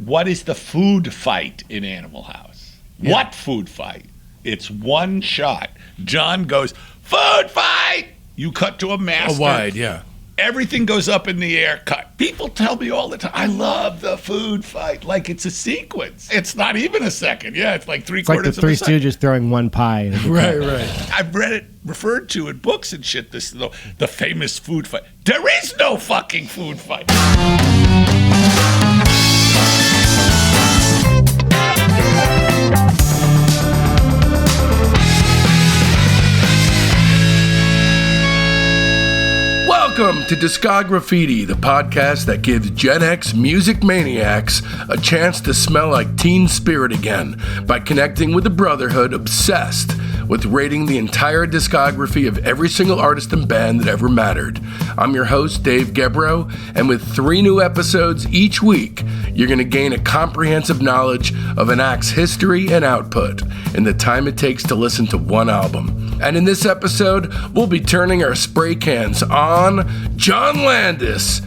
what is the food fight in Animal House? Yeah. What food fight? It's one shot. John goes, food fight! You cut to a master. A wide, yeah. Everything goes up in the air, cut. People tell me all the time, I love the food fight. Like it's a sequence. It's not even a second. Yeah, it's like three-quarters of a second. It's like the Three Stooges throwing one pie. Right, right. I've read it referred to in books and shit, the famous food fight. There is no fucking food fight. Welcome to Discograffiti, the podcast that gives Gen X music maniacs a chance to smell like teen spirit again by connecting with a brotherhood obsessed with rating the entire discography of every single artist and band that ever mattered. I'm your host, Dave Gebrow, and with 3 new episodes each week, you're going to gain a comprehensive knowledge of an act's history and output in the time it takes to listen to one album. And in this episode, we'll be turning our spray cans on John Landis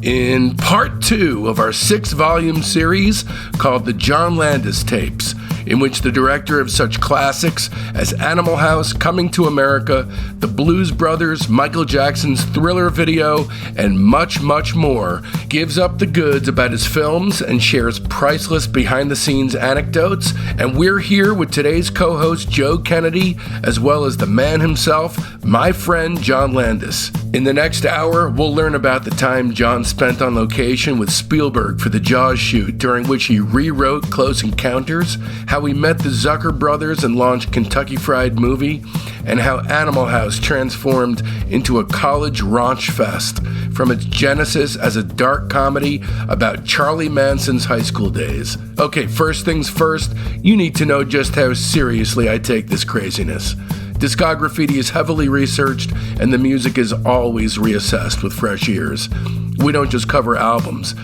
in part 2 of our 6-volume series called the John Landis Tapes, in which the director of such classics as Animal House, Coming to America, The Blues Brothers, Michael Jackson's Thriller video, and much, much more, gives up the goods about his films and shares priceless behind-the-scenes anecdotes. And we're here with today's co-host, Joe Kennedy, as well as the man himself, my friend John Landis. In the next hour, we'll learn about the time John spent on location with Spielberg for the Jaws shoot, during which he rewrote Close Encounters, how he met the Zucker Brothers and launched Kentucky Fried Movie, and how Animal House transformed into a college raunchfest from its genesis as a dark comedy about Charlie Manson's high school days. Okay, first things first, you need to know just how seriously I take this craziness. Discograffiti is heavily researched, and the music is always reassessed with fresh ears. We don't just cover albums.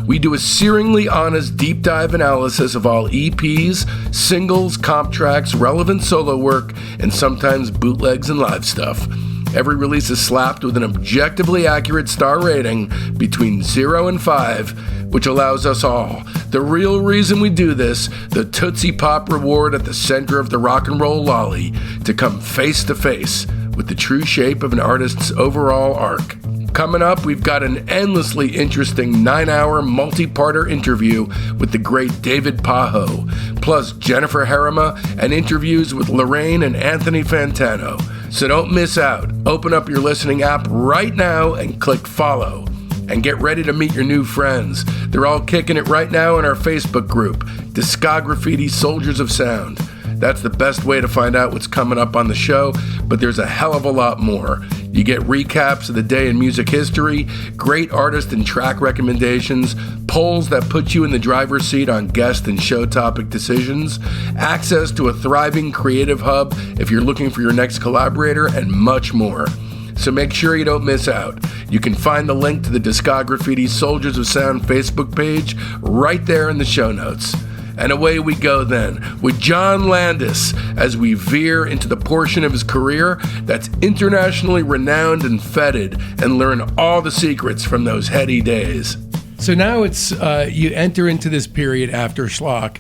We do a searingly honest deep dive analysis of all EPs, singles, comp tracks, relevant solo work, and sometimes bootlegs and live stuff. Every release is slapped with an objectively accurate star rating between 0 and 5, which allows us all, the real reason we do this, the Tootsie Pop reward at the center of the rock and roll lolly, to come face to face with the true shape of an artist's overall arc. Coming up, we've got an endlessly interesting 9-hour multi-parter interview with the great DAVID PAJO, plus Jennifer Harima and interviews with Lorraine and Anthony Fantano. So don't miss out. Open up your listening app right now and click follow. And get ready to meet your new friends. They're all kicking it right now in our Facebook group, Discograffiti Soldiers of Sound. That's the best way to find out what's coming up on the show, but there's a hell of a lot more. You get recaps of the day in music history, great artist and track recommendations, polls that put you in the driver's seat on guest and show topic decisions, access to a thriving creative hub if you're looking for your next collaborator, and much more. So make sure you don't miss out. You can find the link to the Discograffiti Soldiers of Sound Facebook page right there in the show notes. And away we go then, with John Landis, as we veer into the portion of his career that's internationally renowned and feted, and learn all the secrets from those heady days. So now it's you enter into this period after Schlock,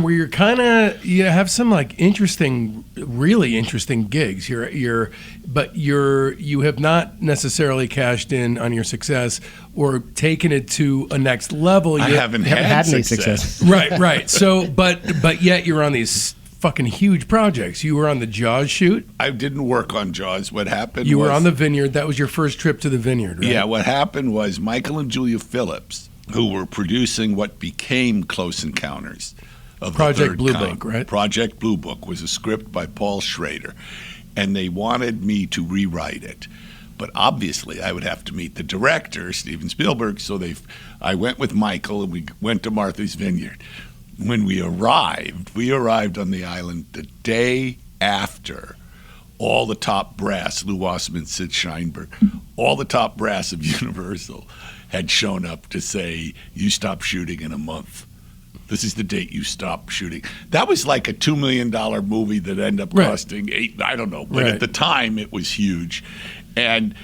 where you're kind of have some like really interesting gigs. You have not necessarily cashed in on your success or taken it to a next level. I haven't had any success. Right. So, but yet you're on these fucking huge projects. You were on the Jaws shoot. I didn't work on Jaws. What happened You were on the Vineyard. That was your first trip to the Vineyard, right? Yeah, what happened was Michael and Julia Phillips, who were producing what became Close Encounters of Project the Blue Third Kind. Book, right? Project Blue Book was a script by Paul Schrader, and they wanted me to rewrite it. But obviously, I would have to meet the director, Steven Spielberg, so I went with Michael, and we went to Martha's Vineyard. When we arrived on the island the day after all the top brass, Lou Wasserman, Sid Sheinberg, all the top brass of Universal had shown up to say, you stop shooting in a month. This is the date you stop shooting. That was like a $2 million movie that ended up costing $8, I don't know. But at the time, it was huge. And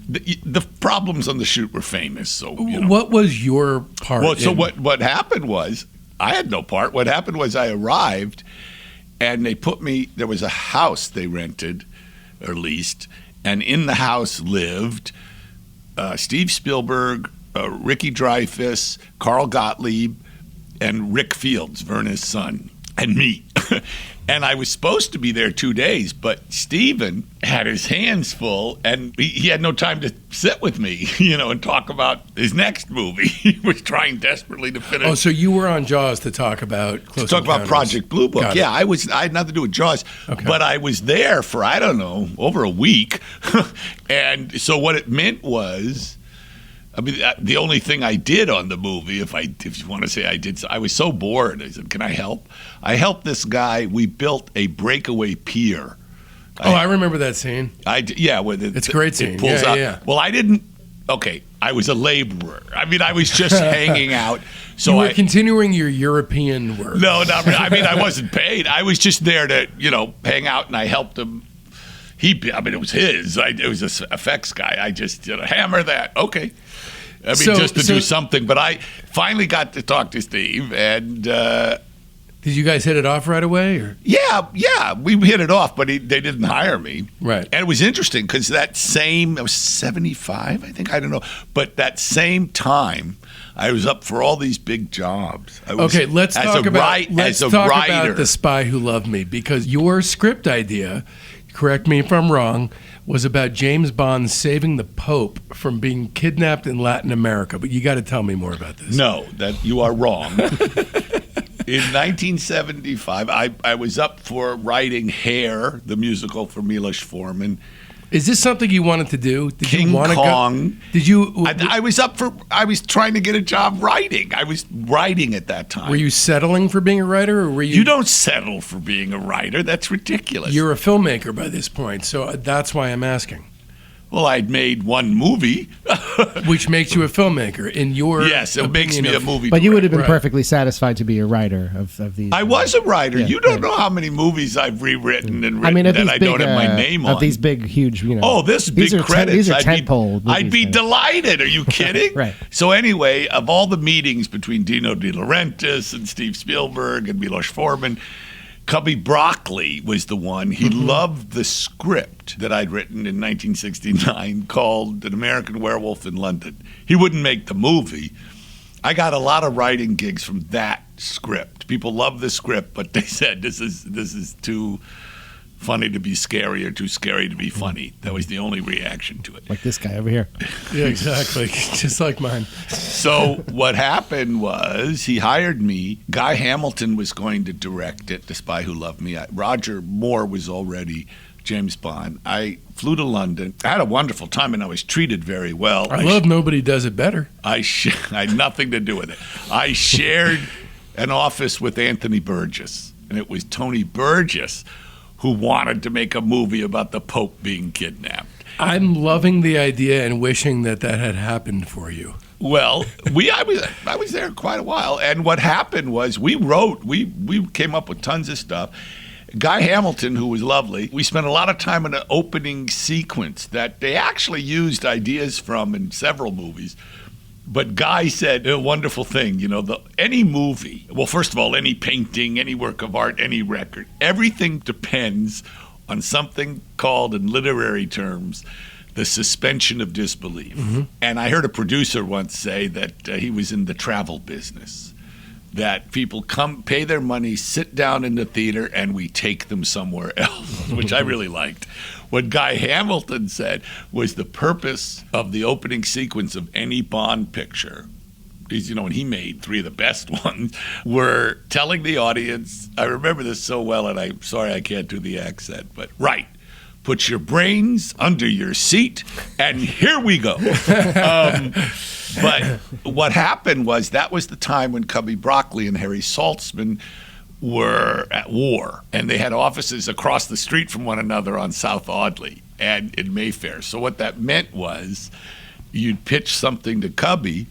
the problems on the shoot were famous. So What was your part? Well, so what happened was I had no part. What happened was I arrived, and they put me. There was a house they rented, or leased, and in the house lived Steve Spielberg, Ricky Dreyfuss, Carl Gottlieb, and Rick Fields, Verna's son, and me. And I was supposed to be there 2 days, but Steven had his hands full, and he had no time to sit with me, and talk about his next movie. He was trying desperately to finish. Oh, so you were on Jaws to talk about Close Talk about Encounters. Project Blue Book. Got Yeah, it. I had nothing to do with Jaws, Okay. but I was there for, I don't know, over a week. And so what it meant was, the only thing I did on the movie, if you want to say I did, I was so bored. I said, "Can I help?" I helped this guy. We built a breakaway pier. I remember that scene. It's a great scene. It pulls Yeah, out. yeah. Well, I didn't. Okay, I was a laborer. I was just hanging out. So You were continuing your European work. No, not really. I wasn't paid. I was just there to, hang out, and I helped him. It was his. It was an effects guy. I just hammer that. Okay. Just to do something. But I finally got to talk to Steve, and did you guys hit it off right away? Or? yeah, we hit it off, but they didn't hire me. Right. And it was interesting because I was 75, I think, I don't know. But that same time, I was up for all these big jobs. Let's talk about writer. The Spy Who Loved Me, because your script idea, correct me if I'm wrong, was about James Bond saving the Pope from being kidnapped in Latin America. But you got to tell me more about this. No, that you are wrong. In 1975, I was up for writing Hair, the musical for Milos Forman. Is this something you wanted to do? Did King you want Kong. to go? Did you? I was trying to get a job writing. I was writing at that time. Were you settling for being a writer, or were you? You don't settle for being a writer. That's ridiculous. You're a filmmaker by this point, so that's why I'm asking. Well, I'd made one movie. Which makes you a filmmaker. In your Yes, it makes me a movie But you would have been director. perfectly satisfied to be a writer of these. I was a writer. Yeah, You don't right. know how many movies I've rewritten and written I mean, of that these I big, don't have my name on. Of these big, huge, This these big are credits. these are I'd be- tentpole. I'd be movies, delighted. Are you kidding? Right. So anyway, of all the meetings between Dino De Laurentiis and Steve Spielberg and Milos Forman, Cubby Broccoli was the one. He loved the script that I'd written in 1969 called An American Werewolf in London. He wouldn't make the movie. I got a lot of writing gigs from that script. People loved the script, but they said this is too funny to be scary or too scary to be funny. That was the only reaction to it. like this guy over here. Yeah, exactly. Just like mine. So what happened was he hired me. Guy Hamilton was going to direct it, The Spy Who Loved Me. Roger Moore was already James Bond. I flew to London. I had a wonderful time, and I was treated very well. I love Nobody Does It Better. I had nothing to do with it. I shared an office with Anthony Burgess, and it was Tony Burgess who wanted to make a movie about the Pope being kidnapped. I'm loving the idea and wishing that had happened for you. Well, I was there quite a while, and what happened was we came up with tons of stuff. Guy Hamilton, who was lovely, we spent a lot of time in an opening sequence that they actually used ideas from in several movies. But Guy said a wonderful thing, any movie, well, first of all, any painting, any work of art, any record, everything depends on something called, in literary terms, the suspension of disbelief. Mm-hmm. And I heard a producer once say that he was in the travel business, that people come, pay their money, sit down in the theater, and we take them somewhere else, which I really liked. What Guy Hamilton said was the purpose of the opening sequence of any Bond picture, and he made three of the best ones, were telling the audience, I remember this so well, and I'm sorry I can't do the accent, but put your brains under your seat, and here we go. But what happened was that was the time when Cubby Broccoli and Harry Saltzman were at war, and they had offices across the street from one another on South Audley and in Mayfair. So what that meant was you'd pitch something to Cubby,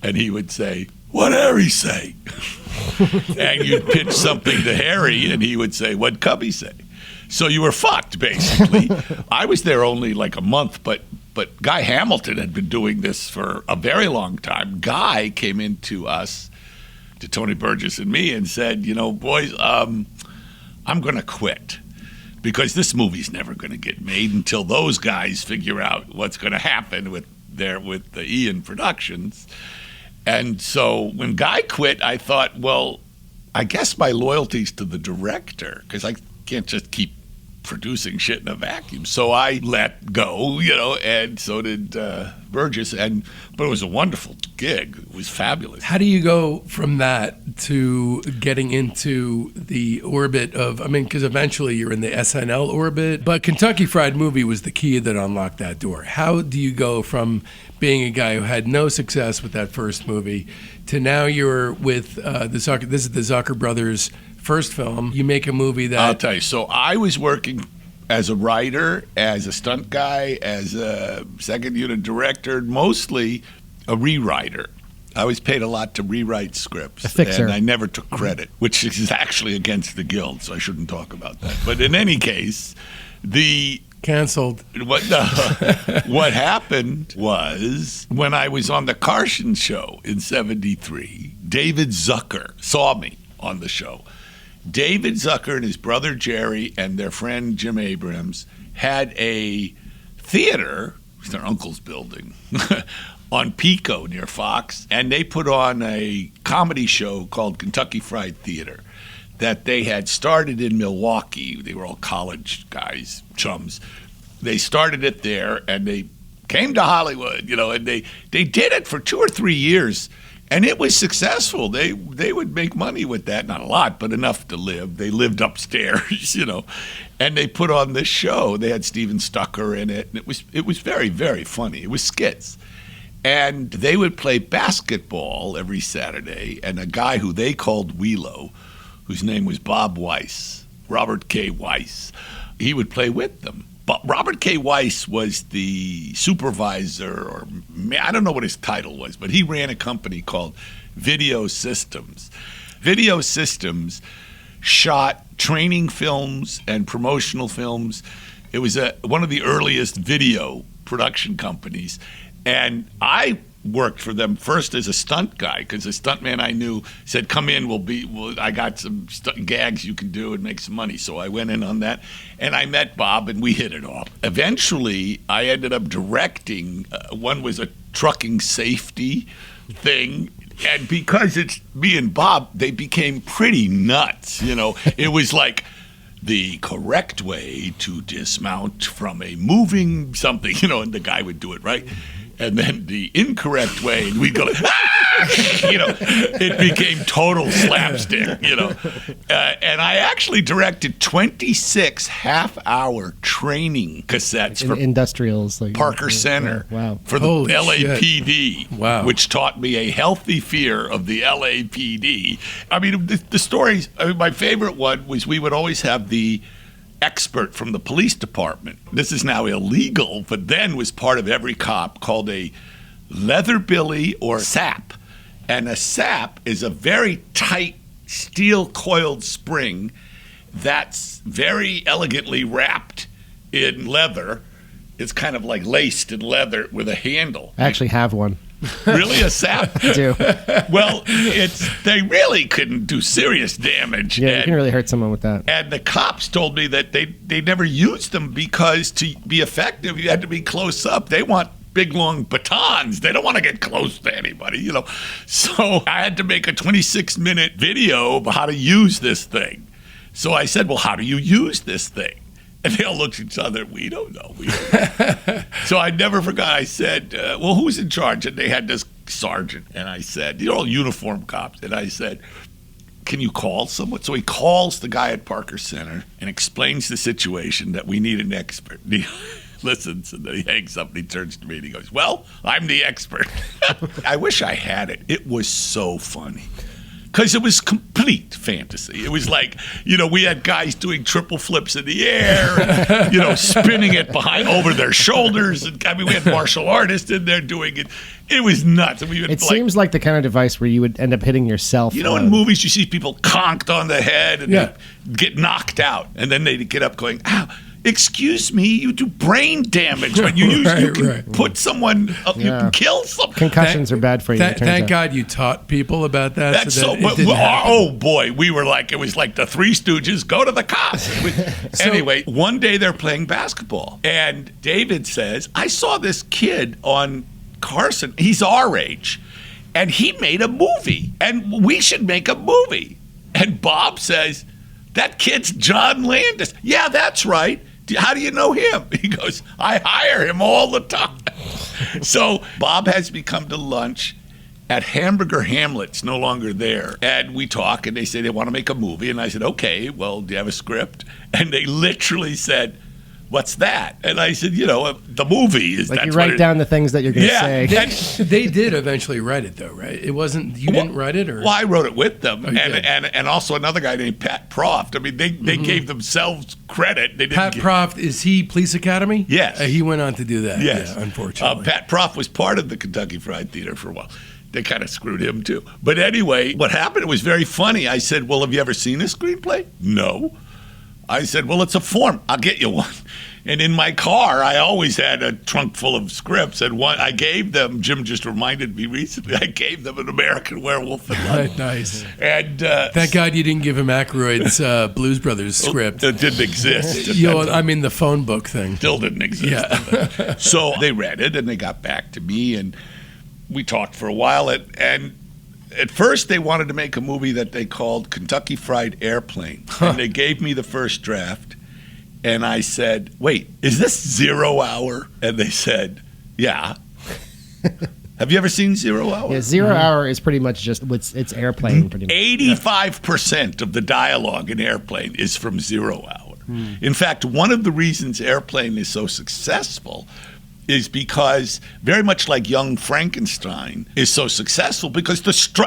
and he would say, "What'd Harry say?" And you'd pitch something to Harry, and he would say, "What'd Cubby say?" So you were fucked, basically. I was there only like a month, but But Guy Hamilton had been doing this for a very long time. Guy came into us, to Tony Burgess and me, and said, boys, I'm going to quit because this movie's never going to get made until those guys figure out what's going to happen with the Ian Productions. And so when Guy quit, I thought, well, I guess my loyalty's to the director because I can't just keep producing shit in a vacuum. So I let go, and so did Burgess. But it was a wonderful gig. It was fabulous. How do you go from that to getting into the orbit of, because eventually you're in the SNL orbit, but Kentucky Fried Movie was the key that unlocked that door. How do you go from being a guy who had no success with that first movie to now you're with this is the Zucker Brothers' first film? You make a movie that... I'll tell you. So I was working as a writer, as a stunt guy, as a second unit director, mostly a rewriter. I was paid a lot to rewrite scripts. A fixer. And I never took credit, which is actually against the guild, so I shouldn't talk about that. But in any case, Canceled. What happened was when I was on the Carson show in '73, David Zucker saw me on the show. David Zucker and his brother Jerry and their friend Jim Abrams had a theater, it was their uncle's building, on Pico near Fox, and they put on a comedy show called Kentucky Fried Theater that they had started in Milwaukee. They were all college guys, chums. They started it there, and they came to Hollywood, and they did it for 2 or 3 years, and it was successful. They would make money with that, not a lot, but enough to live. They lived upstairs, and they put on this show. They had Steven Stucker in it, and it was very, very funny. It was skits. And they would play basketball every Saturday, and a guy who they called Wheelo, whose name was Bob Weiss, Robert K. Weiss, he would play with them. But Robert K. Weiss was the supervisor, or I don't know what his title was, but he ran a company called Video Systems. Video Systems shot training films and promotional films. It was one of the earliest video production companies. And I worked for them first as a stunt guy because a stuntman I knew said, come in, I got some gags you can do and make some money. So I went in on that, and I met Bob, and we hit it off. Eventually, I ended up directing, one was a trucking safety thing, and because it's me and Bob, they became pretty nuts. It was like the correct way to dismount from a moving something, and the guy would do it right. And then the incorrect way, and we'd go, it became total slapstick, And I actually directed 26 half-hour training cassettes for industrials, like Parker Center for the Holy LAPD, Wow. which taught me a healthy fear of the LAPD. The stories, my favorite one was we would always have the expert from the police department. This is now illegal, but then was part of every cop, called a leather billy or sap. And a sap is a very tight steel coiled spring that's very elegantly wrapped in leather. It's kind of like laced in leather with a handle. I actually have one. Really, a sap? I do. Well, they really couldn't do serious damage. Yeah, you can really hurt someone with that. And the cops told me that they never used them because to be effective, you had to be close up. They want big, long batons. They don't want to get close to anybody, So I had to make a 26-minute video of how to use this thing. So I said, well, how do you use this thing? And they all looked at each other. We don't know. So I never forgot. I said, well, who's in charge? And they had this sergeant. And I said, all uniformed cops. And I said, can you call someone? So he calls the guy at Parker Center and explains the situation that we need an expert. And he listens, and then he hangs up, and he turns to me, and he goes, well, I'm the expert. I wish I had it. It was so funny. Because it was complete fantasy. It was like, we had guys doing triple flips in the air, and, spinning it over their shoulders. And we had martial artists in there doing it. It was nuts. And it seems like the kind of device where you would end up hitting yourself. In movies you see people conked on the head and they get knocked out. And then they get up going, ow. Excuse me, you do brain damage when you use. You can put someone. You can kill someone. Concussions are bad for you. Thank God you taught people about that. That's so that it didn't happen. Oh boy, we were like, it was like the Three Stooges. Go to the cops. Anyway, one day they're playing basketball, and David says, "I saw this kid on Carson. He's our age, and he made a movie, and we should make a movie." And Bob says, "That kid's John Landis." "Yeah, that's right. How do you know him?" He goes, "I hire him all the time." So Bob has me come to lunch at Hamburger Hamlet's, no longer there. And we talk, and they say they want to make a movie. And I said, "Okay, well, do you have a script?" And they literally said, "What's that?" And I said, the movie is like that's you write what down the things that you're going to say. They did eventually write it, though, right? It wasn't you didn't write it, or well, I wrote it with them, Oh, you did. and also another guy named Pat Proft. I mean, they gave themselves credit. They didn't Pat give, Proft, is he Police Academy? Yes. He went on to do that. Yes, Yeah, unfortunately. Pat Proft was part of the Kentucky Fried Theater for a while. They kind of screwed him too. But anyway, what happened? It was very funny. I said, "Well, have you ever seen a screenplay?" "No." I said, "Well, it's a form. I'll get you one." And in my car, I always had a trunk full of scripts. And one I gave them, Jim just reminded me recently, I gave them an American Werewolf in London. Nice. And Thank God you didn't give him Aykroyd's Blues Brothers script. It didn't exist. I mean, the phone book thing. Still didn't exist. Yeah. So they read it, and they got back to me, and we talked for a while. And at first, they wanted to make a movie that they called Kentucky Fried Airplane. And they gave me the first draft. And I said, "Wait, is this 0 Hour?" And they said, "Yeah." Have you ever seen 0 Hour? Yeah, 0 Hour is pretty much just it's Airplane. Pretty much. 85% of the dialogue in Airplane is from 0 Hour. In fact, one of the reasons Airplane is so successful is because, very much like Young Frankenstein is so successful because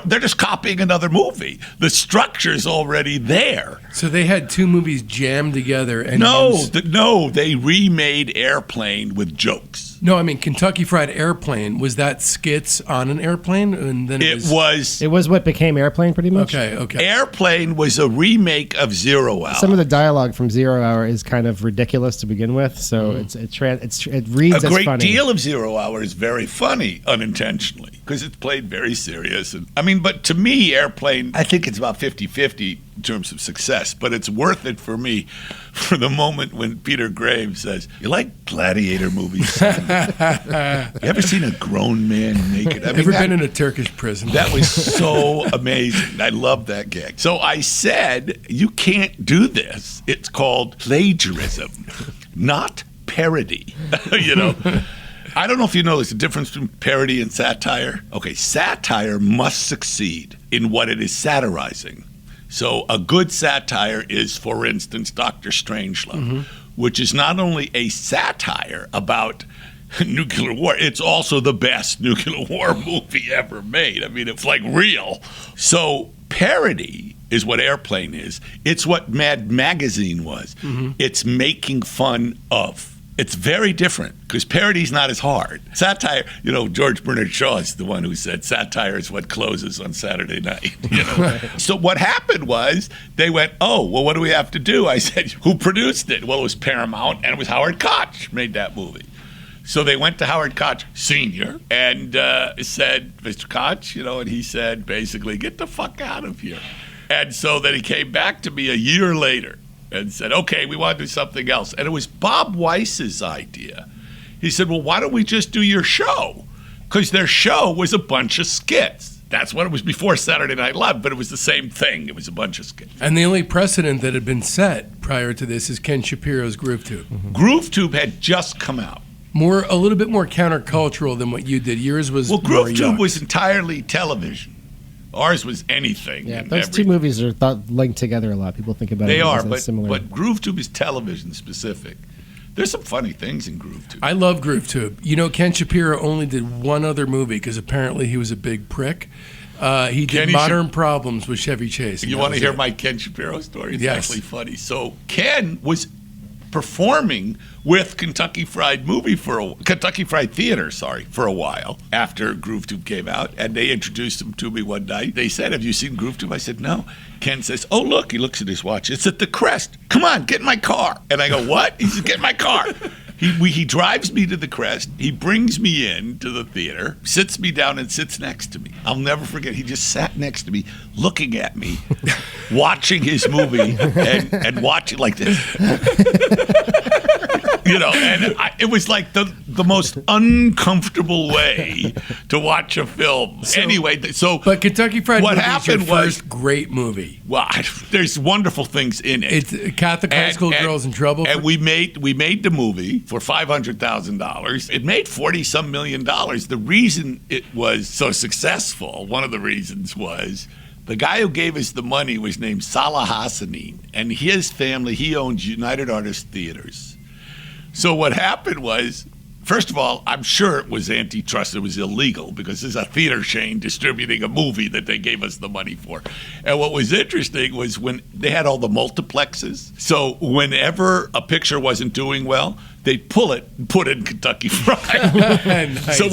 they're just copying another movie. The structure's already there. So they had two movies jammed together. And No, they remade Airplane with jokes. No, I mean Kentucky Fried Airplane. Was that skits on an airplane? And then It was It was what became Airplane, pretty much. Okay. Airplane was a remake of 0 Hour. Some of the dialogue from 0 Hour is kind of ridiculous to begin with, so it reads a as great funny. deal of 0 Hour is very funny unintentionally because it's played very serious. But to me, Airplane, I think it's about 50-50 in terms of success, but it's worth it for me for the moment when Peter Graves says, "You like gladiator movies? You ever seen a grown man naked?" Ever been in a Turkish prison? That was so amazing. I love that gag. So I said, "You can't do this. It's called plagiarism, not parody." I don't know if you know there's a difference between parody and satire. Okay, satire must succeed in what it is satirizing. So a good satire is, for instance, Dr. Strangelove, which is not only a satire about nuclear war, it's also the best nuclear war movie ever made. I mean, it's like real. So parody is what Airplane is. It's what Mad Magazine was. It's making fun of. It's very different because parody's not as hard. Satire, George Bernard Shaw is the one who said satire is what closes on Saturday night. So what happened was they went, "Oh, well, what do we have to do?" I said, "Who produced it?" Well, it was Paramount, and it was Howard Koch made that movie. So they went to Howard Koch Sr. and said, "Mr. Koch," and he said, basically, "Get the fuck out of here." And so then he came back to me a year later and said, "Okay, we want to do something else." And it was Bob Weiss's idea. He said, "Well, why don't we just do your show?" Because their show was a bunch of skits. That's what it was before Saturday Night Live, but it was the same thing. It was a bunch of skits. And the only precedent that had been set prior to this is Ken Shapiro's Groove Tube. Groove Tube had just come out. A little bit more countercultural than what you did. Yours was Groove Tube was entirely television. Ours was anything. Yeah, those two movies are linked together a lot. People think about they it are, as similar. but Groove Tube is television specific. There's some funny things in Groove Tube. I love Groove Tube. Ken Shapiro only did one other movie because apparently he was a big prick. He did Modern Problems with Chevy Chase. You want to hear my Ken Shapiro story? It's actually funny. So Ken was performing with Kentucky Fried Theater, for a while after Groove Tube came out, and they introduced him to me one night. They said, "Have you seen Groove Tube?" I said, "No." Ken says, "Oh, look," he looks at his watch, "it's at the Crest. Come on, get in my car." And I go, "What?" He says, "Get in my car." He drives me to the Crest. He brings me in to the theater, sits me down, and sits next to me. I'll never forget. He just sat next to me, looking at me, watching his movie, and watching like this. It was like the most uncomfortable way to watch a film. But Kentucky Fried what Movie happened is your was first great movie. Well, there's wonderful things in it. It's Catholic high school girls in trouble. And we made the movie for $500,000. It made $40-some million. The reason it was so successful, one of the reasons was the guy who gave us the money was named Salah Hassanin, and his family, he owns United Artists Theaters. So what happened was, first of all, I'm sure it was antitrust. It was illegal because there's a theater chain distributing a movie that they gave us the money for. And what was interesting was when they had all the multiplexes. So whenever a picture wasn't doing well, they'd pull it and put it in Kentucky Fried. Nice. So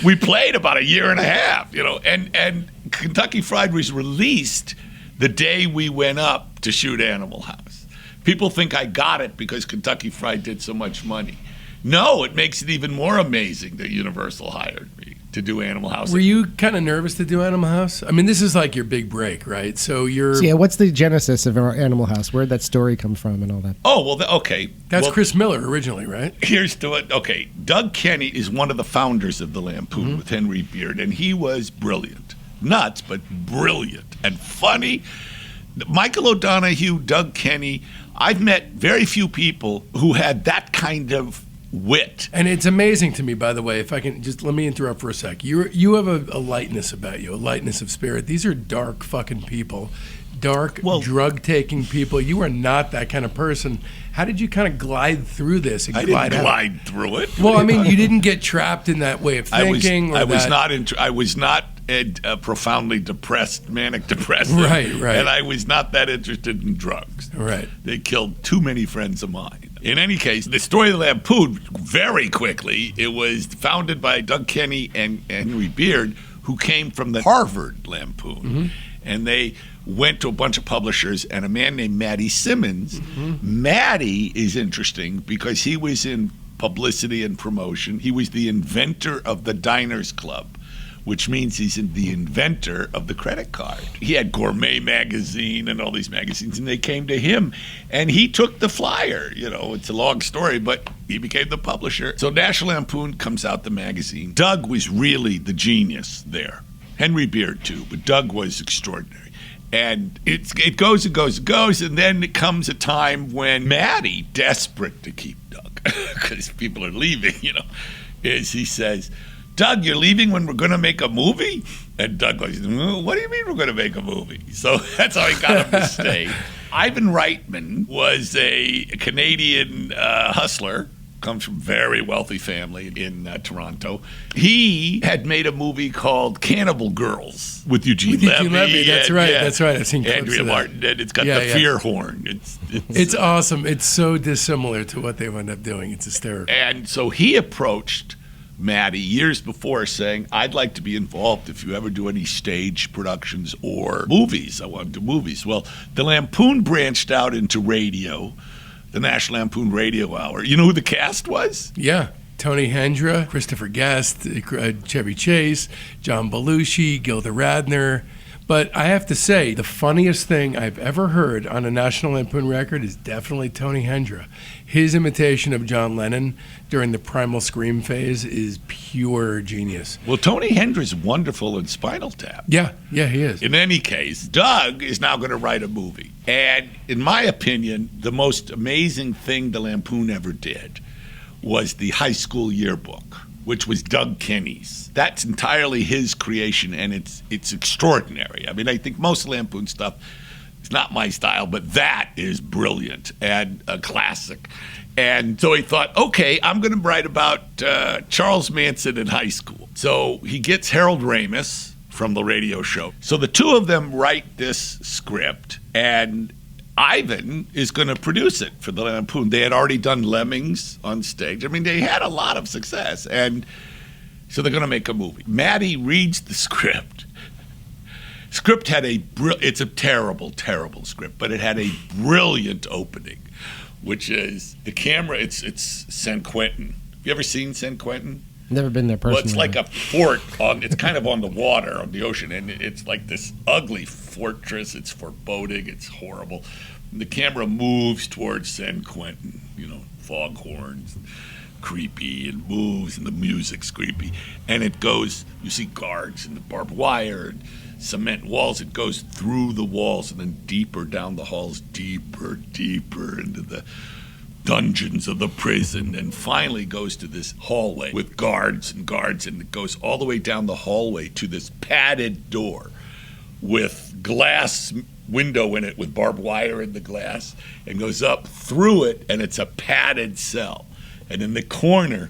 we played about a year and a half, and Kentucky Fried was released the day we went up to shoot Animal House. People think I got it because Kentucky Fried did so much money. No, it makes it even more amazing that Universal hired me to do Animal House. Were you kind of nervous to do Animal House? I mean, this is like your big break, right? So what's the genesis of our Animal House? Where'd that story come from and all that? Oh, well, okay. That's Chris Miller originally, right? Here's to it. Okay, Doug Kenny is one of the founders of the Lampoon with Henry Beard, and he was brilliant. Nuts, but brilliant and funny. Michael O'Donoghue, Doug Kenny, I've met very few people who had that kind of wit. And it's amazing to me, by the way, if I can just let me interrupt for a sec. You have a lightness about you, a lightness of spirit. These are dark fucking people, drug-taking people. You are not that kind of person. How did you kind of glide through this? I didn't glide through it. Well, I mean, you didn't get trapped in that way of thinking. I was not profoundly depressed, manic depressive. Right. And I was not that interested in drugs. Right. They killed too many friends of mine. In any case, the story of the Lampoon, very quickly, it was founded by Doug Kenny and Henry Beard, who came from the Harvard Lampoon. Mm-hmm. And they went to a bunch of publishers, and a man named Matty Simmons. Mm-hmm. Matty is interesting because he was in publicity and promotion. He was the inventor of the Diners Club, which means he's the inventor of the credit card. He had Gourmet Magazine and all these magazines, and they came to him, and he took the flyer. It's a long story, but he became the publisher. So National Lampoon comes out the magazine. Doug was really the genius there. Henry Beard, too, but Doug was extraordinary. And it goes and goes and goes, and then it comes a time when Matty, desperate to keep Doug, because people are leaving, is he says, "Doug, you're leaving when we're going to make a movie?" And Doug goes, "What do you mean we're going to make a movie?" So that's how he got him to stay. Ivan Reitman was a Canadian hustler, comes from a very wealthy family in Toronto. He had made a movie called Cannibal Girls with Eugene Levy. That's right. That's right. I've seen clips Andrea of that. Martin, and it's got the fear horn. It's awesome. It's so dissimilar to what they wound up doing. It's hysterical. And so he approached Matty years before saying, "I'd like to be involved if you ever do any stage productions or movies. I want to do movies." Well, the Lampoon branched out into radio, the National Lampoon Radio Hour. You know who the cast was? Yeah. Tony Hendra, Christopher Guest, Chevy Chase, John Belushi, Gilda Radner. But I have to say, the funniest thing I've ever heard on a National Lampoon record is definitely Tony Hendra. His imitation of John Lennon during the Primal Scream phase is pure genius. Well, Tony Hendra's wonderful in Spinal Tap. Yeah, he is. In any case, Doug is now going to write a movie. And in my opinion, the most amazing thing the Lampoon ever did was the high school yearbook, which was Doug Kenny's. That's entirely his creation, and it's extraordinary. I mean, I think most Lampoon stuff is not my style, but that is brilliant and a classic. And so he thought, okay, I'm going to write about Charles Manson in high school. So he gets Harold Ramis from the radio show. So the two of them write this script, and Ivan is going to produce it for the Lampoon. They had already done Lemmings on stage. I mean, they had a lot of success. And so they're going to make a movie. Maddie reads the script. Script had it's a terrible, terrible script, but it had a brilliant opening, which is the camera, it's San Quentin. Have you ever seen San Quentin? Never been there personally. Well, it's like a fort it's kind of on the water, on the ocean, and it's like this ugly fortress. It's foreboding, it's horrible. And the camera moves towards San Quentin, foghorns, creepy, and moves, and the music's creepy. And it goes, you see guards and the barbed wire and cement walls. It goes through the walls and then deeper down the halls, deeper into the dungeons of the prison, and finally goes to this hallway with guards, and it goes all the way down the hallway to this padded door with glass window in it with barbed wire in the glass, and goes up through it, and it's a padded cell. And in the corner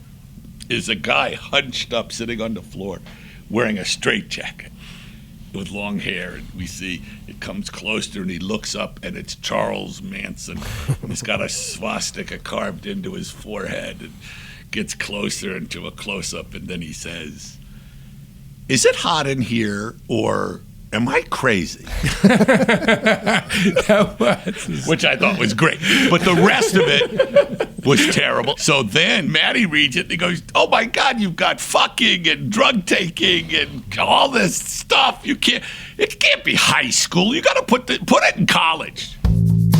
is a guy hunched up, sitting on the floor, wearing a straitjacket with long hair, and we see it comes closer, and he looks up, and it's Charles Manson, and he's got a swastika carved into his forehead, and gets closer into a close-up, and then he says, "Is it hot in here, or am I crazy?" Which I thought was great, but the rest of it was terrible. So then Maddie reads it and he goes, "Oh my God, you've got fucking and drug taking and all this stuff. It can't be high school. You got to put it in college."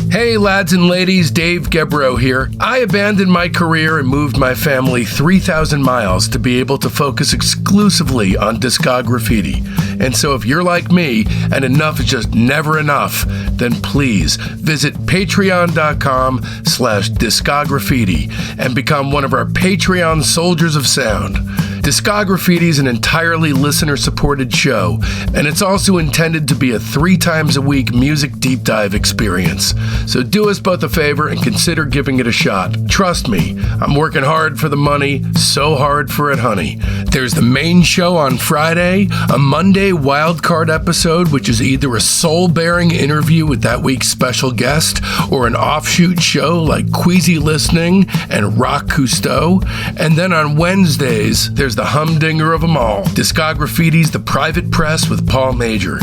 Hey lads and ladies, Dave Gebrow here. I abandoned my career and moved my family 3,000 miles to be able to focus exclusively on Discograffiti. And so if you're like me and enough is just never enough, then please visit patreon.com/Discograffiti and become one of our Patreon soldiers of sound. Discograffiti is an entirely listener-supported show, and it's also intended to be a 3 times a week music deep dive experience. So do us both a favor and consider giving it a shot. Trust me, I'm working hard for the money, so hard for it, honey. There's the main show on Friday, a Monday wildcard episode, which is either a soul-bearing interview with that week's special guest, or an offshoot show like Queasy Listening and Rock Cousteau. And then on Wednesdays, there's the humdinger of them all, Discograffiti's The Private Press with Paul Major.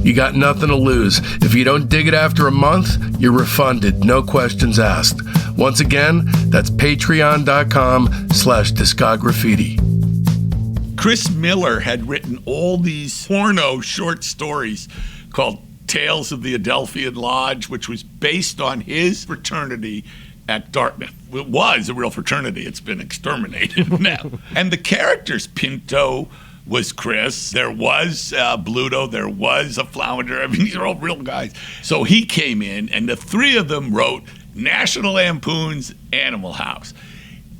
You got nothing to lose. If you don't dig it after a month, you're refunded, no questions asked. Once again, that's patreon.com/Discograffiti. Chris Miller had written all these porno short stories called Tales of the Adelphian Lodge, which was based on his fraternity at Dartmouth. It was a real fraternity. It's been exterminated now. And the characters, Pinto was Chris. There was Bluto. There was a Flounder. I mean, these are all real guys. So he came in, and the 3 of them wrote National Lampoon's Animal House.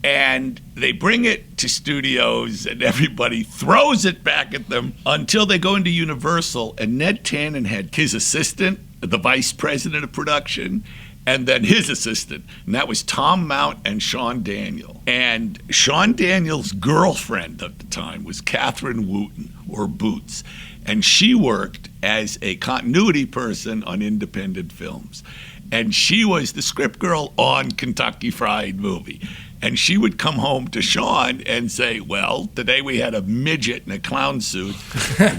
And they bring it to studios, and everybody throws it back at them until they go into Universal. And Ned Tannen had his assistant, the vice president of production, and then his assistant, and that was Tom Mount and Sean Daniel. And Sean Daniel's girlfriend at the time was Catherine Wooten, or Boots, and she worked as a continuity person on independent films. And she was the script girl on Kentucky Fried Movie. And she would come home to Sean and say, "Well, today we had a midget in a clown suit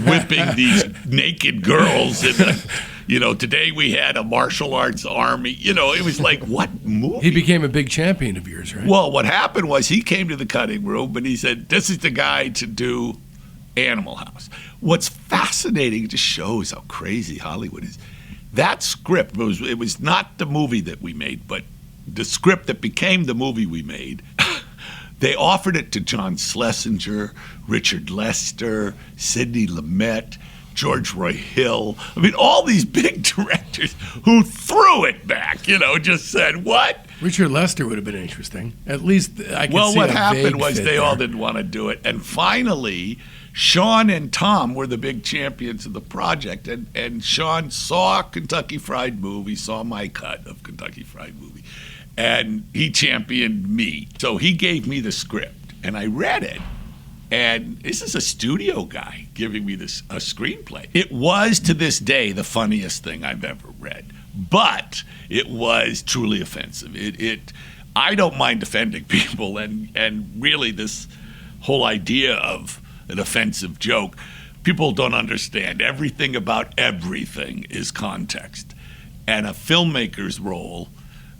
whipping these naked girls. And, today we had a martial arts army." It was like, what movie? He became a big champion of yours, right? Well, what happened was he came to the cutting room and he said, "This is the guy to do Animal House." What's fascinating, it just shows how crazy Hollywood is. That script, it was not the movie that we made, but the script that became the movie we made. They offered it to John Schlesinger, Richard Lester, Sidney Lumet, George Roy Hill. I mean, all these big directors who threw it back, just said, "What?" Richard Lester would have been interesting. At least I can Well, see what a happened vague was fit they there. all didn't want to do it. And finally, Sean and Tom were the big champions of the project. And Sean saw Kentucky Fried Movie, saw my cut of Kentucky Fried Movie, and he championed me. So he gave me the script, and I read it. And this is a studio guy giving me a screenplay. It was, to this day, the funniest thing I've ever read. but it was truly offensive. I don't mind offending people, and really this whole idea of an offensive joke, people don't understand. Everything about everything is context. And a filmmaker's role,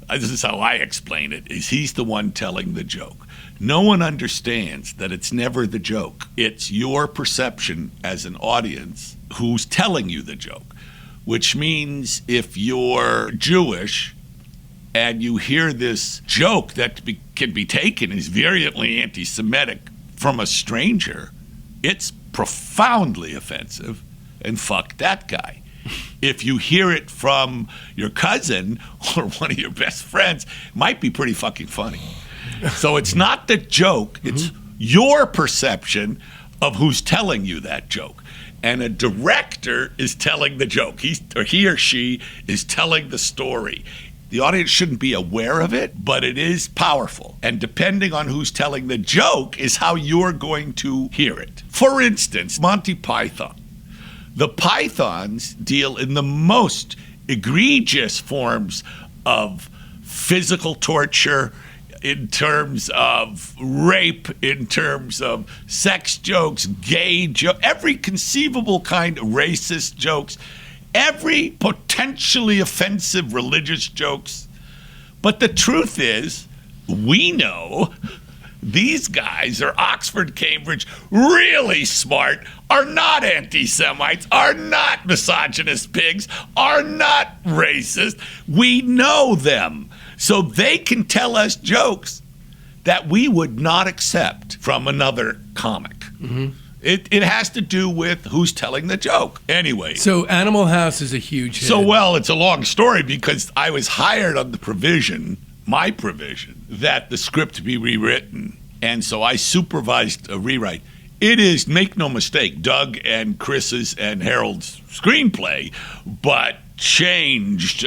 this is how I explain it, is he's the one telling the joke. No one understands that it's never the joke. It's your perception as an audience who's telling you the joke, which means if you're Jewish and you hear this joke that can be taken as virulently anti-Semitic from a stranger, it's profoundly offensive, and fuck that guy. If you hear it from your cousin or one of your best friends, it might be pretty fucking funny. So it's not the joke, it's your perception of who's telling you that joke. And a director is telling the joke. He or she is telling the story. The audience shouldn't be aware of it, but it is powerful. And depending on who's telling the joke is how you're going to hear it. For instance, Monty Python. The Pythons deal in the most egregious forms of physical torture, in terms of rape, in terms of sex jokes, gay jokes, every conceivable kind of racist jokes, every potentially offensive religious jokes. But the truth is, we know these guys are Oxford, Cambridge, really smart, are not anti-Semites, are not misogynist pigs, are not racist. We know them. So they can tell us jokes that we would not accept from another comic. Mm-hmm. It has to do with who's telling the joke. Anyway. So Animal House is a huge hit. So, well, it's a long story because I was hired on the provision, my provision, that the script be rewritten. And so I supervised a rewrite. It is, make no mistake, Doug and Chris's and Harold's screenplay, but changed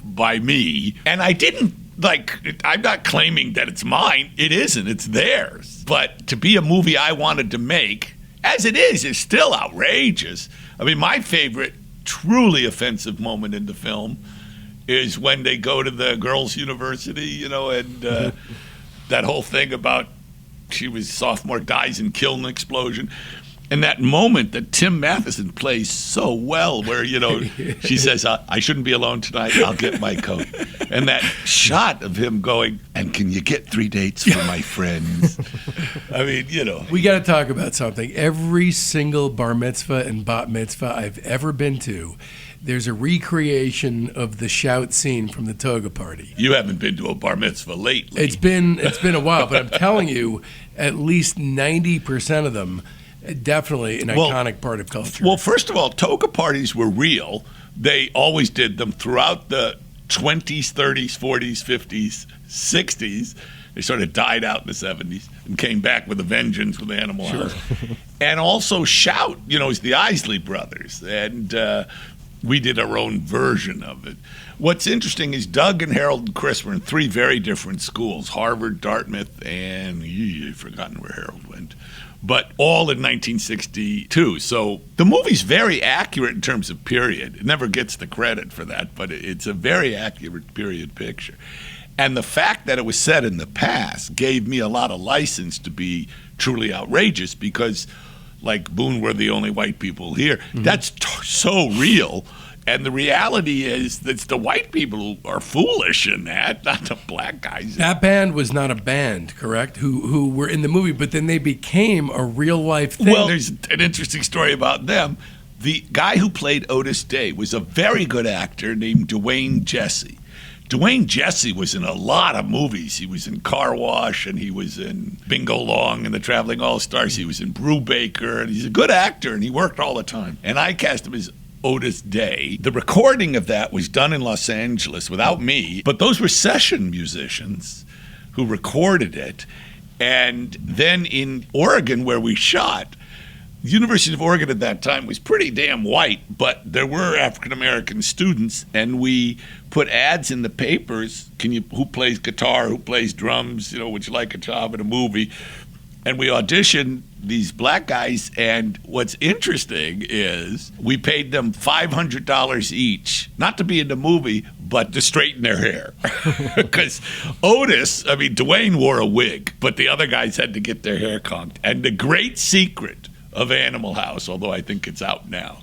by me. And I didn't, I'm not claiming that it's mine. It isn't. It's theirs. But to be a movie I wanted to make, as it is still outrageous. I mean, my favorite truly offensive moment in the film is when they go to the girls' university, and that whole thing about she was sophomore, dies in kiln explosion. And that moment that Tim Matheson plays so well where, she says, I shouldn't be alone tonight. I'll get my coat. And that shot of him going, and can you get 3 dates for my friends? I mean, We got to talk about something. Every single bar mitzvah and bat mitzvah I've ever been to, there's a recreation of the shout scene from the toga party. You haven't been to a bar mitzvah lately. It's been a while, but I'm telling you, at least 90% of them, definitely an iconic part of culture. Well, first of all, toga parties were real. They always did them throughout the 20s, 30s, 40s, 50s, 60s. They sort of died out in the 70s and came back with a vengeance with Animal House. And also Shout, it's the Isley Brothers. And we did our own version of it. What's interesting is Doug and Harold and Chris were in 3 very different schools, Harvard, Dartmouth, and I've forgotten where Harold went. But all in 1962. So the movie's very accurate in terms of period. It never gets the credit for that, but it's a very accurate period picture. And the fact that it was set in the past gave me a lot of license to be truly outrageous because, like, Boone, we're the only white people here. Mm-hmm. That's so real. And the reality is that it's the white people who are foolish in that, not the black guys. That band was not a band, correct? Who were in the movie, but then they became a real-life thing. Well, there's an interesting story about them. The guy who played Otis Day was a very good actor named Dwayne Jesse. Dwayne Jesse was in a lot of movies. He was in Car Wash, and he was in Bingo Long and the Traveling All-Stars. He was in Brubaker, and he's a good actor, and he worked all the time. And I cast him as Otis Day. The recording of that was done in Los Angeles without me, but those were session musicians who recorded it. And then in Oregon, where we shot, the University of Oregon at that time was pretty damn white, but there were African-American students, and we put ads in the papers, who plays guitar, who plays drums, would you like a job in a movie? And we auditioned these black guys, and what's interesting is we paid them $500 each, not to be in the movie, but to straighten their hair. Because Dwayne wore a wig, but the other guys had to get their hair conked. And the great secret of Animal House, although I think it's out now,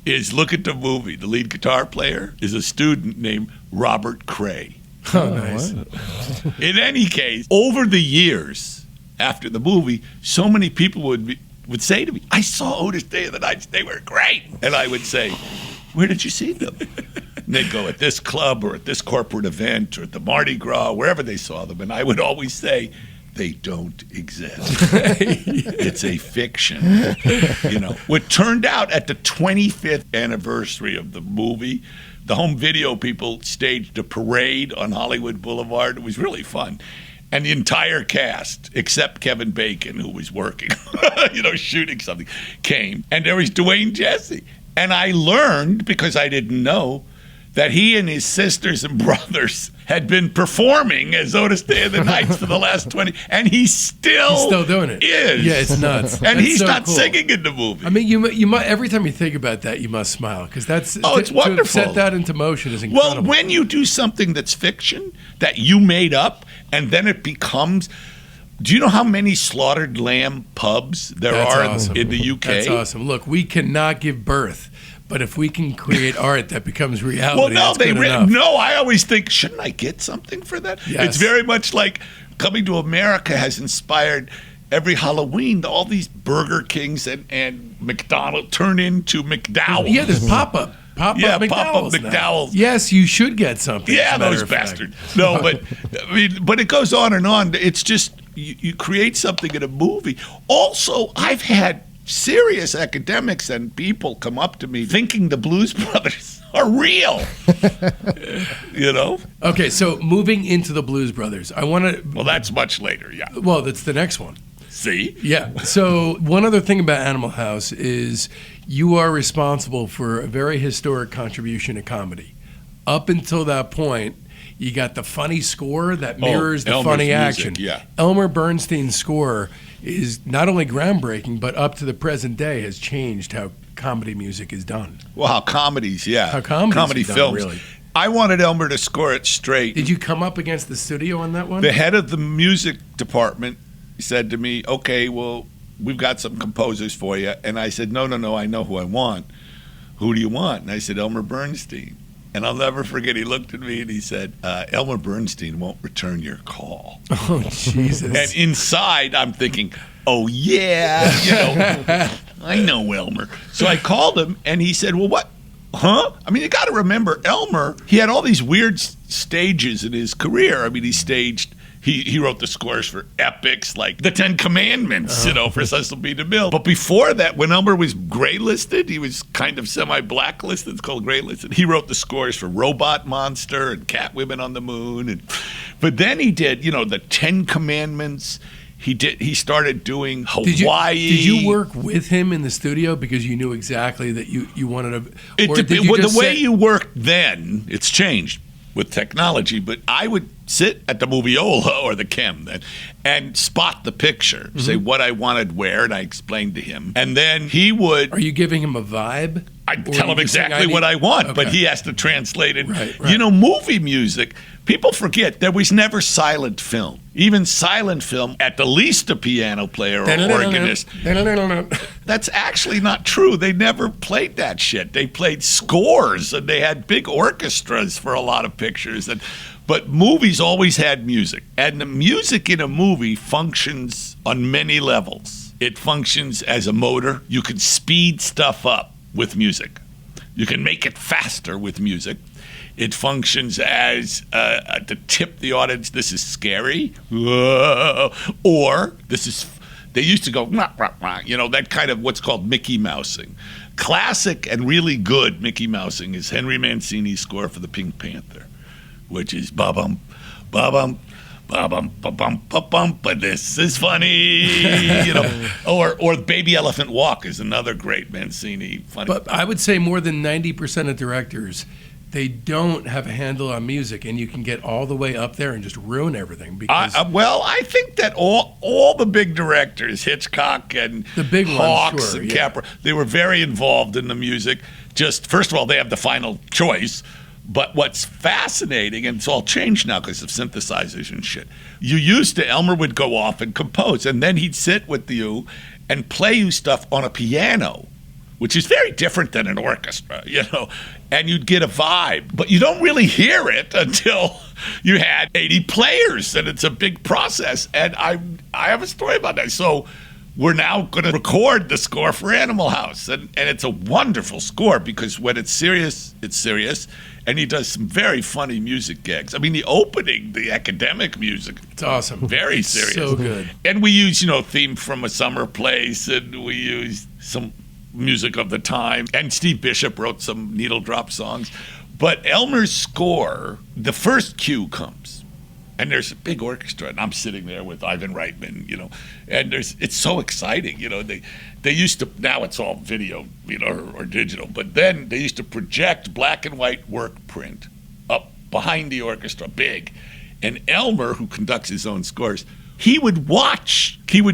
is look at the movie. The lead guitar player is a student named Robert Cray. Oh, nice. In any case, over the years after the movie, so many people would say to me, I saw Otis Day of the Nights, they were great. And I would say, where did you see them? And they'd go, at this club or at this corporate event or at the Mardi Gras, wherever they saw them. And I would always say, they don't exist. It's a fiction. What turned out at the 25th anniversary of the movie, the home video people staged a parade on Hollywood Boulevard. It was really fun. And the entire cast, except Kevin Bacon, who was working, shooting something, came. And there was Dwayne Jesse. And I learned, because I didn't know, that he and his sisters and brothers had been performing as Otis Day of the Nights for the last 20, and he's still doing it. Is. Yeah, it's nuts. And That's he's so not cool. singing in the movie. I mean, you might every time you think about that, you must smile because that's it's wonderful. To set that into motion is incredible. Well, when you do something that's fiction that you made up, and then it becomes. Do you know how many slaughtered lamb pubs there are in the UK? That's awesome. Look, we cannot give birth, but if we can create art that becomes reality, no, I always think, shouldn't I get something for that? Yes. It's very much like Coming to America has inspired every Halloween, all these Burger Kings and McDonald's turn into McDowell's. Yeah, there's pop-up. Pop-up McDowell's. Yes, you should get something. Yeah, those bastards. No, but it goes on and on. It's just you create something in a movie. Also, I've had serious academics and people come up to me thinking the Blues Brothers are real. Okay, so moving into the Blues Brothers, I want to. Well, that's much later. Yeah. Well, that's the next one. See? Yeah. So one other thing about Animal House is you are responsible for a very historic contribution to comedy. Up until that point, you got the funny score that mirrors the Elmer's funny music, action. yeah. Elmer Bernstein's score is not only groundbreaking, but up to the present day has changed how comedy music is done. Well, how comedy done, films. Really. I wanted Elmer to score it straight. Did you come up against the studio on that one? The head of the music department said to me, okay, well, we've got some composers for you. And I said, no, I know who I want. Who do you want? And I said, Elmer Bernstein. And I'll never forget, he looked at me and he said, Elmer Bernstein won't return your call. Oh, Jesus. And inside, I'm thinking, oh, yeah, I know Elmer. So I called him and he said, well, what? Huh? I mean, you got to remember, Elmer, he had all these weird stages in his career. I mean, he wrote the scores for epics like the Ten Commandments, for Cecil B. DeMille. But before that, when Elmer was gray-listed, he was kind of semi-blacklisted. It's called gray-listed. He wrote the scores for Robot Monster and Catwomen on the Moon. But then he did, the Ten Commandments. He started doing Hawaii. Did you work with him in the studio because you knew exactly that you wanted to? The way you worked then, it's changed with technology, but I would sit at the Moviola or the Chem then and spot the picture, say what I wanted where, and I explained to him. And then he would... Are you giving him a vibe? I tell him exactly what I want, but he has to translate it. Right. Movie music, people forget there was never silent film. Even silent film, at the least a piano player or organist. That's actually not true. They never played that shit. They played scores, and they had big orchestras for a lot of pictures. But movies always had music. And the music in a movie functions on many levels. It functions as a motor. You can speed stuff up with music. You can make it faster with music. It functions as to tip the audience, this is scary, or this is, they used to go, that kind of what's called Mickey Mousing. Classic and really good Mickey Mousing is Henry Mancini's score for the Pink Panther, which is ba-bum, ba-bum, ba-bum, ba-bum, ba-bum, but this is funny, or Baby Elephant Walk is another great Mancini funny. But I would say more than 90% of directors they don't have a handle on music, and you can get all the way up there and just ruin everything. Because I think that all the big directors, Hitchcock and the big Hawks ones, sure, and yeah. Capra, they were very involved in the music. Just first of all, they have the final choice. But what's fascinating, and it's all changed now because of synthesizers and shit. You used to, Elmer would go off and compose, and then he'd sit with you and play you stuff on a piano, which is very different than an orchestra, and you'd get a vibe. But you don't really hear it until you had 80 players, and it's a big process. And I have a story about that. So we're now going to record the score for Animal House, and it's a wonderful score because when it's serious, it's serious. And he does some very funny music gags. I mean, the opening, the academic music. It's awesome. Very serious. So good. And we use, theme from A Summer Place, and we use some music of the time. And Steve Bishop wrote some needle drop songs. But Elmer's score, the first cue comes, and there's a big orchestra, and I'm sitting there with Ivan Reitman, and it's so exciting, They used to, now it's all video, or digital, but then they used to project black and white work print up behind the orchestra, big. And Elmer, who conducts his own scores, he would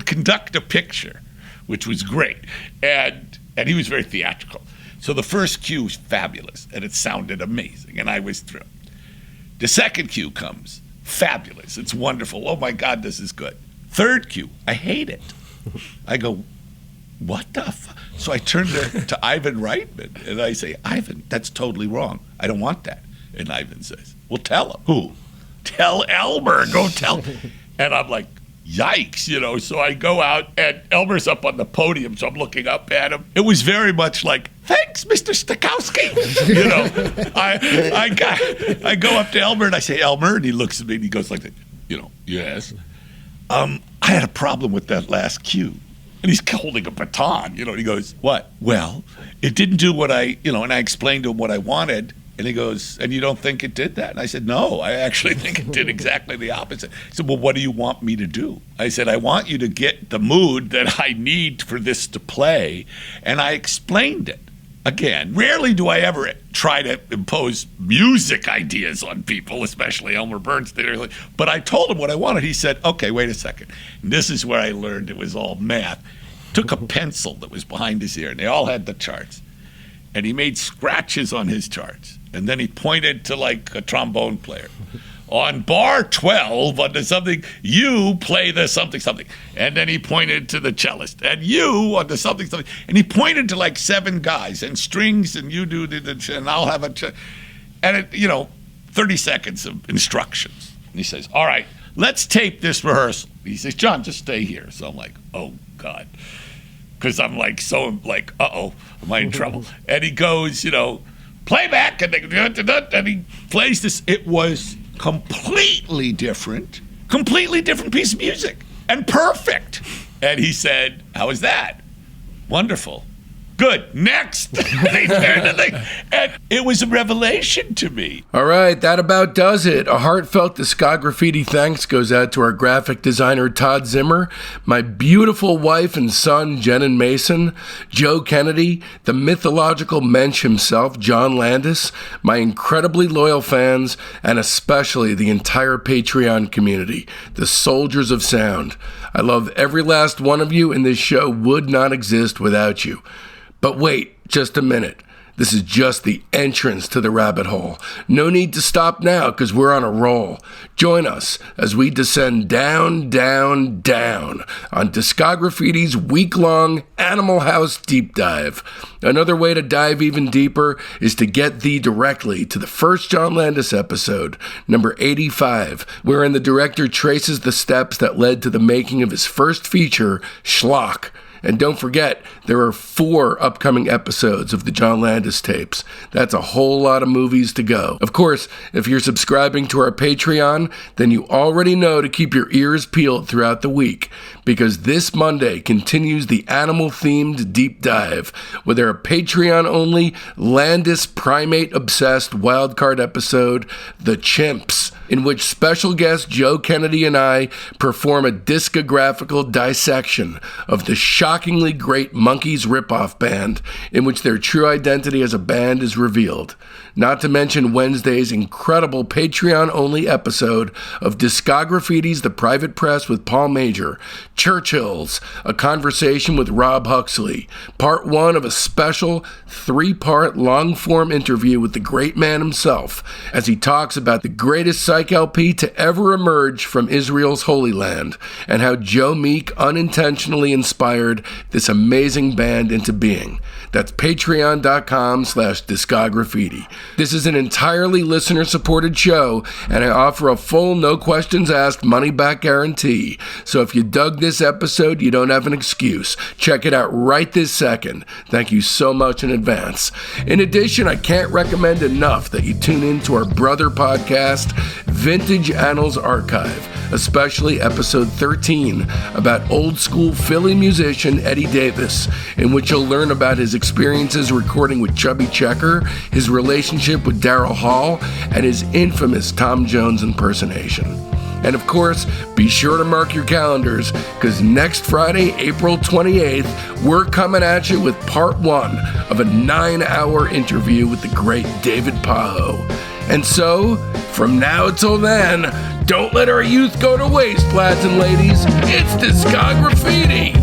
conduct a picture, which was great. And he was very theatrical. So the first cue was fabulous, and it sounded amazing, and I was thrilled. The second cue comes, fabulous, it's wonderful, oh my God, this is good. Third cue, I hate it. I go, what the fuck? So I turn to Ivan Reitman, and I say, Ivan, that's totally wrong. I don't want that. And Ivan says, well, tell him. Who? Tell Elmer. Go tell him. And I'm like, yikes, So I go out, and Elmer's up on the podium, so I'm looking up at him. It was very much like, thanks, Mr. Stokowski. I go up to Elmer, and I say, Elmer, and he looks at me, and he goes like that, yes. I had a problem with that last cue. And he's holding a baton, and he goes, what? Well, it didn't do what and I explained to him what I wanted, and he goes, and you don't think it did that? And I said, no, I actually think it did exactly the opposite. He said, well, what do you want me to do? I said, I want you to get the mood that I need for this to play, and I explained it. Again, rarely do I ever try to impose music ideas on people, especially Elmer Bernstein. But I told him what I wanted. He said, okay, wait a second. And this is where I learned it was all math. Took a pencil that was behind his ear, and they all had the charts. And he made scratches on his charts. And then he pointed to like a trombone player. On bar 12, on the something, you play the something, something. And then he pointed to the cellist. And you on the something, something. And he pointed to like 7 guys and strings, and you do the, and I'll have a, and it, 30 seconds of instructions. And he says, all right, let's tape this rehearsal. He says, John, just stay here. So I'm like, oh, God. Because I'm like, uh-oh, am I in trouble? And he goes, playback, and he plays this. It was completely different piece of music, and perfect. And he said, how was that? Wonderful. Good. Next. And it was a revelation to me. All right, that about does it. A heartfelt Discograffiti thanks goes out to our graphic designer, Todd Zimmer, my beautiful wife and son, Jen and Mason, Joe Kennedy, the mythological mensch himself, John Landis, my incredibly loyal fans, and especially the entire Patreon community, the soldiers of sound. I love every last one of you, and this show would not exist without you. But wait, just a minute. This is just the entrance to the rabbit hole. No need to stop now, because we're on a roll. Join us as we descend down, down, down on Discograffiti's week-long Animal House deep dive. Another way to dive even deeper is to get thee directly to the first John Landis episode, number 85, wherein the director traces the steps that led to the making of his first feature, Schlock. And don't forget, there are 4 upcoming episodes of the John Landis tapes. That's a whole lot of movies to go. Of course, if you're subscribing to our Patreon, then you already know to keep your ears peeled throughout the week, because this Monday continues the animal-themed deep dive with our Patreon-only Landis primate-obsessed wildcard episode, The Chimps. in which special guest Joe Kennedy and I perform a discographical dissection of the shockingly great Monkees ripoff band, in which their true identity as a band is revealed. Not to mention Wednesday's incredible Patreon-only episode of Discograffiti's The Private Press with Paul Major, Churchill's, a conversation with Rob Huxley, part 1 of a special 3-part long-form interview with the great man himself, as he talks about the greatest psych LP to ever emerge from Israel's Holy Land, and how Joe Meek unintentionally inspired this amazing band into being. That's patreon.com/discograffiti. This is an entirely listener-supported show, and I offer a full, no-questions-asked, money-back guarantee. So if you dug this episode, you don't have an excuse. Check it out right this second. Thank you so much in advance. In addition, I can't recommend enough that you tune in to our brother podcast, Vintage Annals Archive, especially episode 13 about old-school Philly musician Eddie Davis, in which you'll learn about his experiences recording with Chubby Checker, his relationship with Daryl Hall, and his infamous Tom Jones impersonation. And of course, be sure to mark your calendars, because next Friday, April 28th, we're coming at you with part 1 of a 9-hour interview with the great David Pajo. And so, from now till then, don't let our youth go to waste, lads and ladies. It's Discograffiti!